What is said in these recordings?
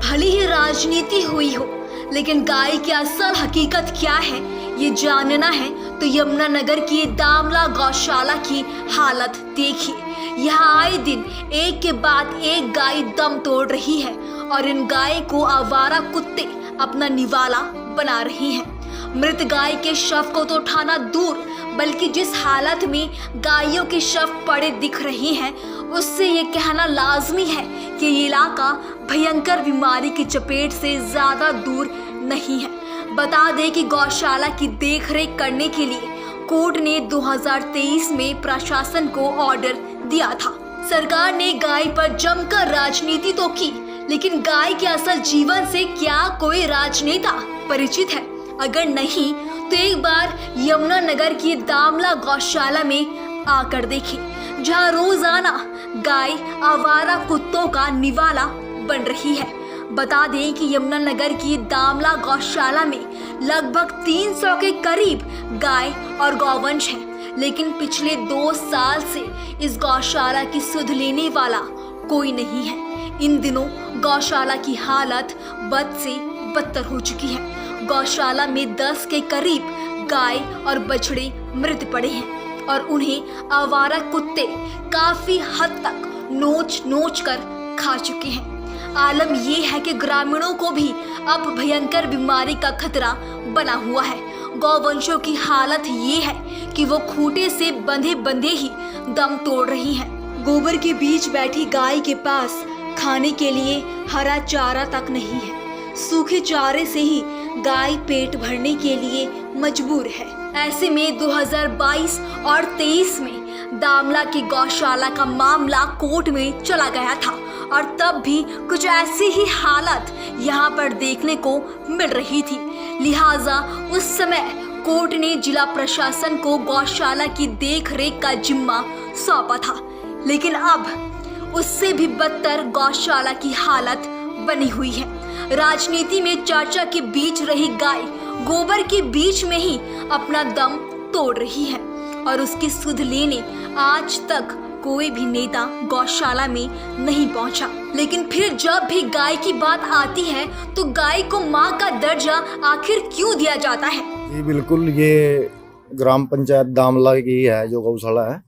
भली ही राजनीति हुई हो, लेकिन गाय की असल हकीकत क्या है ये जानना है तो यमुनानगर की दामला गौशाला की हालत देखिए। यहाँ आए दिन एक के बाद एक गाय दम तोड़ रही है और इन गाय को आवारा कुत्ते अपना निवाला बना रही हैं। मृत गाय के शव को तो उठाना दूर, बल्कि जिस हालत में गायों के शव पड़े दिख रहे हैं उससे ये कहना लाजमी है कि ये इलाका भयंकर बीमारी की चपेट से ज्यादा दूर नहीं है। बता दें कि गौशाला की देखरेख करने के लिए कोर्ट ने 2023 में प्रशासन को ऑर्डर दिया था। सरकार ने गाय पर जमकर राजनीति तो की, लेकिन गाय के असल जीवन से क्या कोई राजनेता परिचित है? अगर नहीं तो एक बार यमुनानगर की दामला गौशाला में आकर देखें, जहां रोजाना गाय आवारा कुत्तों का निवाला बन रही है। बता दें कि यमुनानगर की दामला गौशाला में लगभग 300 के करीब गाय और गौवंश हैं, लेकिन पिछले 2 साल से इस गौशाला की सुध लेने वाला कोई नहीं है। इन दिनों गौशाला की हालत बद से बदतर हो चुकी है। गौशाला में 10 के करीब गाय और बछड़े मृत पड़े हैं और उन्हें आवारा कुत्ते काफी हद तक नोच नोच कर खा चुके हैं। आलम ये है कि ग्रामीणों को भी अब भयंकर बीमारी का खतरा बना हुआ है। गौवंशों की हालत ये है कि वो खूंटे से बंधे बंधे ही दम तोड़ रही हैं। गोबर के बीच बैठी गाय के पास खाने के लिए हरा चारा तक नहीं है। सूखे चारे से ही गाय पेट भरने के लिए मजबूर है। ऐसे में 2022 और 23 में दामला की गौशाला का मामला कोर्ट में चला गया था और तब भी कुछ ऐसी ही हालत यहाँ पर देखने को मिल रही थी। लिहाजा उस समय कोर्ट ने जिला प्रशासन को गौशाला की देखरेख का जिम्मा सौंपा था, लेकिन अब उससे भी बदतर गौशाला की हालत बनी हुई है। राजनीति में चर्चा के बीच रही गाय गोबर के बीच में ही अपना दम तोड़ रही है और उसकी सुध लेने आज तक कोई भी नेता गौशाला में नहीं पहुंचा। लेकिन फिर जब भी गाय की बात आती है तो गाय को मां का दर्जा आखिर क्यों दिया जाता है? जी बिल्कुल, ये ग्राम पंचायत दामला की है जो गौशाला है,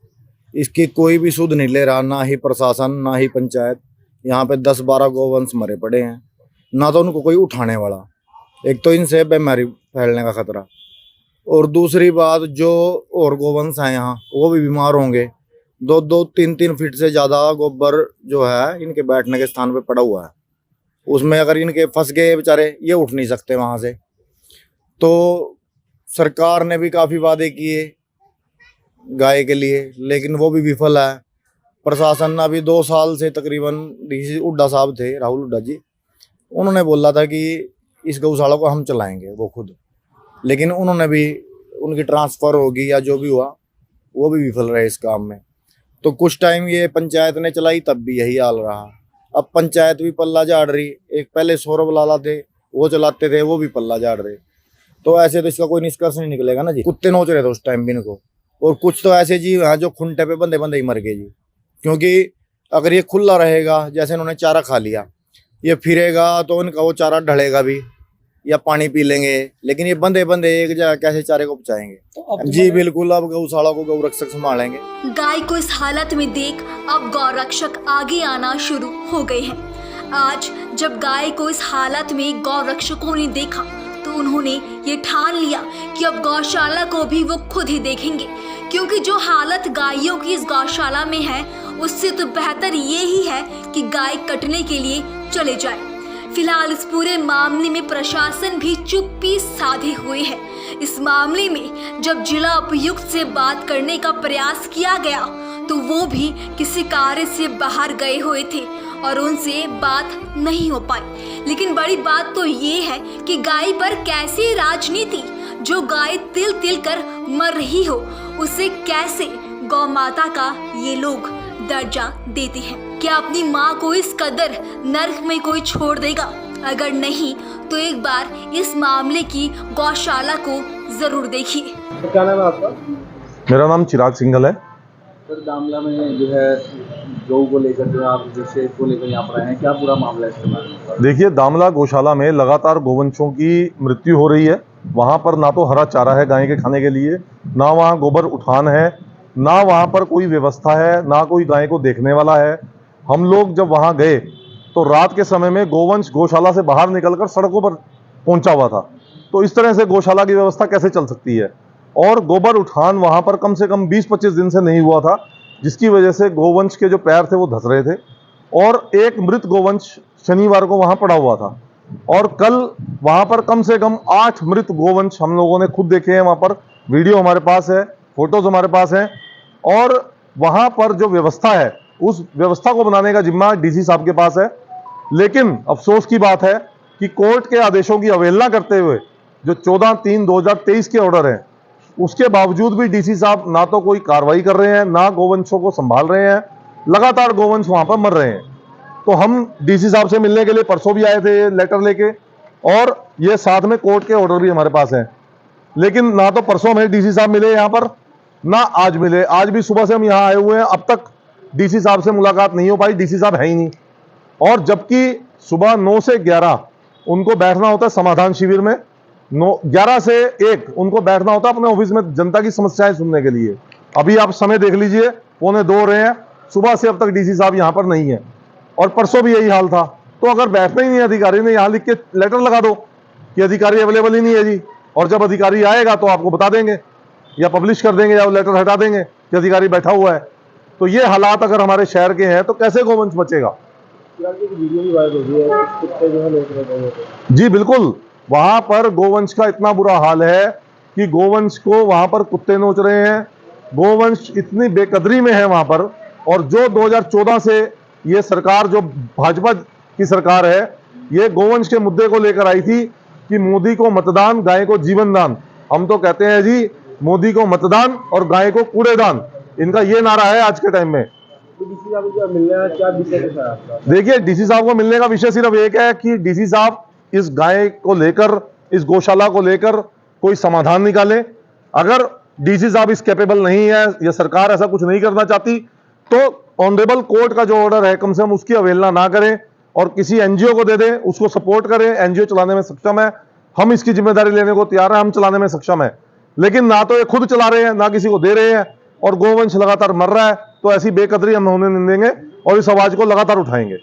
इसकी कोई भी सुध नहीं ले रहा, ना ही प्रशासन ना ही पंचायत। यहाँ पे 10-12 गौवंश मरे पड़े हैं, ना तो उनको कोई उठाने वाला। एक तो इनसे बीमारी फैलने का खतरा, और दूसरी बात जो और गौवंश हैं यहाँ वो भी बीमार होंगे। 2-2, 3-3 फीट से ज़्यादा गोबर जो है इनके बैठने के स्थान पे पड़ा हुआ है, उसमें अगर इनके फंस गए बेचारे, ये उठ नहीं सकते वहाँ से। तो सरकार ने भी काफ़ी वादे किए गाय के लिए, लेकिन वो भी विफल है। प्रशासन अभी 2 साल से तकरीबन डीसी हुड्डा साहब थे, राहुल हुड्डा जी, उन्होंने बोला था कि इस गौशाला को हम चलाएंगे वो खुद, लेकिन उन्होंने भी, उनकी ट्रांसफ़र होगी या जो भी हुआ वो भी विफल रहे इस काम में। तो कुछ टाइम ये पंचायत ने चलाई तब भी यही हाल रहा। अब पंचायत भी पल्ला झाड़ रही। एक पहले सौरभ लाला थे वो चलाते थे, वो भी पल्ला झाड़ रहे। तो ऐसे तो इसका कोई निष्कर्ष नहीं निकलेगा ना जी। कुत्ते नोच रहे थे उस टाइम भी इनको, और कुछ तो ऐसे जीव हैं जो खुंटे पे बंधे बंधे ही मर गए जी। क्योंकि अगर ये खुला रहेगा, जैसे इन्होंने चारा खा लिया, ये फिरेगा तो इनका वो चारा ढलेगा भी या पानी पी लेंगे, लेकिन ये बंधे बंधे एक जगह कैसे चारे को पचाएंगे? तो जी बिल्कुल, अब गौशाला को गौरक्षक संभालेंगे। गाय को इस हालत में देख अब गौरक्षक आगे आना शुरू हो गए हैं। आज जब गाय को इस हालत में गौरक्षकों ने देखा तो उन्होंने ये ठान लिया कि अब गौशाला को भी वो खुद ही देखेंगे, क्योंकि जो हालत गायों की इस गौशाला में है उससे तो बेहतर ये ही है कि गाय कटने के लिए चले जाए। फिलहाल इस पूरे मामले में प्रशासन भी चुप्पी साधे हुए है। इस मामले में जब जिला उपायुक्त से बात करने का प्रयास किया गया तो वो भी किसी कार्य से बाहर गए हुए थे और उनसे बात नहीं हो पाई। लेकिन बड़ी बात तो ये है कि गाय पर कैसी राजनीति, जो गाय तिल तिल कर मर रही हो उसे कैसे गौ माता का ये लोग दर्जा देते हैं। क्या अपनी माँ को इस कदर नर्क में कोई छोड़ देगा? अगर नहीं तो एक बार इस मामले की गौशाला को जरूर देखिए। तो क्या नाम है आपका? मेरा नाम चिराग सिंघल है। सर दामला में जो है गौ को लेकर जो आप जैसे को लेकर यहाँ पर आए हैं, क्या पूरा मामला है इसके बारे में? देखिए, दामला गौशाला में लगातार गोवंशों की मृत्यु हो रही है। वहाँ पर ना तो हरा चारा है गाय के खाने के लिए, ना वहाँ गोबर उठान है, ना वहाँ पर कोई व्यवस्था है, ना कोई गाय को देखने वाला है। हम लोग जब वहाँ गए तो रात के समय में गोवंश गौशाला से बाहर निकलकर सड़कों पर पहुंचा हुआ था। तो इस तरह से गौशाला की व्यवस्था कैसे चल सकती है? और गोबर उठान वहाँ पर कम से कम 20-25 दिन से नहीं हुआ था, जिसकी वजह से गोवंश के जो पैर थे वो धंस रहे थे। और एक मृत गोवंश शनिवार को वहां पड़ा हुआ था, और कल वहां पर कम से कम 8 मृत गोवंश हम लोगों ने खुद देखे हैं। वहां पर वीडियो हमारे पास है, फोटोज हमारे पास हैं। और वहां पर जो व्यवस्था है, उस व्यवस्था को बनाने का जिम्मा डीसी साहब के पास है। लेकिन अफसोस की बात है कि कोर्ट के आदेशों की अवहेलना करते हुए जो 14/3/2023 के ऑर्डर हैं, उसके बावजूद भी डीसी साहब ना तो कोई कार्रवाई कर रहे हैं, ना गोवंशों को संभाल रहे हैं। लगातार गोवंश वहां पर मर रहे हैं। तो हम डीसी साहब से मिलने के लिए परसों भी आए थे लेटर लेके, और ये साथ में कोर्ट के ऑर्डर भी हमारे पास हैं। लेकिन ना तो परसों में डीसी साहब मिले यहाँ पर, ना आज मिले। आज भी सुबह से हम यहाँ आए हुए हैं, अब तक डीसी साहब से मुलाकात नहीं हो पाई। डीसी साहब है ही नहीं। और जबकि सुबह 9 से 11 उनको बैठना होता है समाधान शिविर में, 11 से 1 उनको बैठना होता है अपने ऑफिस में जनता की समस्याएं सुनने के लिए। अभी आप समय देख लीजिए, 1:45 हो रहे हैं, सुबह से अब तक डीसी साहब यहाँ पर नहीं है। और परसों भी यही हाल था। तो अगर बैठना ही नहीं अधिकारी ने, यहाँ लिख के लेटर लगा दो कि अधिकारी अवेलेबल ही नहीं है जी, और जब अधिकारी आएगा तो आपको बता देंगे या पब्लिश कर देंगे या लेटर हटा देंगे कि अधिकारी बैठा हुआ है। तो ये हालात अगर हमारे शहर के हैं तो कैसे गोवंश बचेगा? वीडियो भी वायरल हो रही है, कुत्ते जो है लोग रहे हैं। जी बिल्कुल, वहां पर गोवंश का इतना बुरा हाल है कि गोवंश को वहां पर कुत्ते नोच रहे हैं। गोवंश इतनी बेकदरी में है वहां पर। और जो 2014 से ये सरकार, जो भाजपा की सरकार है, ये गोवंश के मुद्दे को लेकर आई थी कि मोदी को मतदान, गाय को जीवन दान। हम तो कहते हैं जी, मोदी को मतदान और गाय को कूड़ेदान, इनका ये नारा है आज के टाइम में। डीसी साहब को मिलना है, क्या विषय है आपका? देखिए, डीसी साहब को मिलने का विषय सिर्फ एक है कि डीसी साहब इस गाय को लेकर, इस गौशाला को लेकर कोई समाधान निकाले। अगर डीसी साहब इस कैपेबल नहीं है या सरकार ऐसा कुछ नहीं करना चाहती, तो ऑनरेबल कोर्ट का जो ऑर्डर है कम से कम उसकी अवहेलना ना करें और किसी एनजीओ को दे दें, उसको सपोर्ट करें। एनजीओ चलाने में सक्षम है, हम इसकी जिम्मेदारी लेने को तैयार हैं, हम चलाने में सक्षम है। लेकिन ना तो ये खुद चला रहे हैं, ना किसी को दे रहे हैं, और गोवंश लगातार मर रहा है। तो ऐसी बेकदरी हम होने नहीं देंगे और इस आवाज को लगातार उठाएंगे।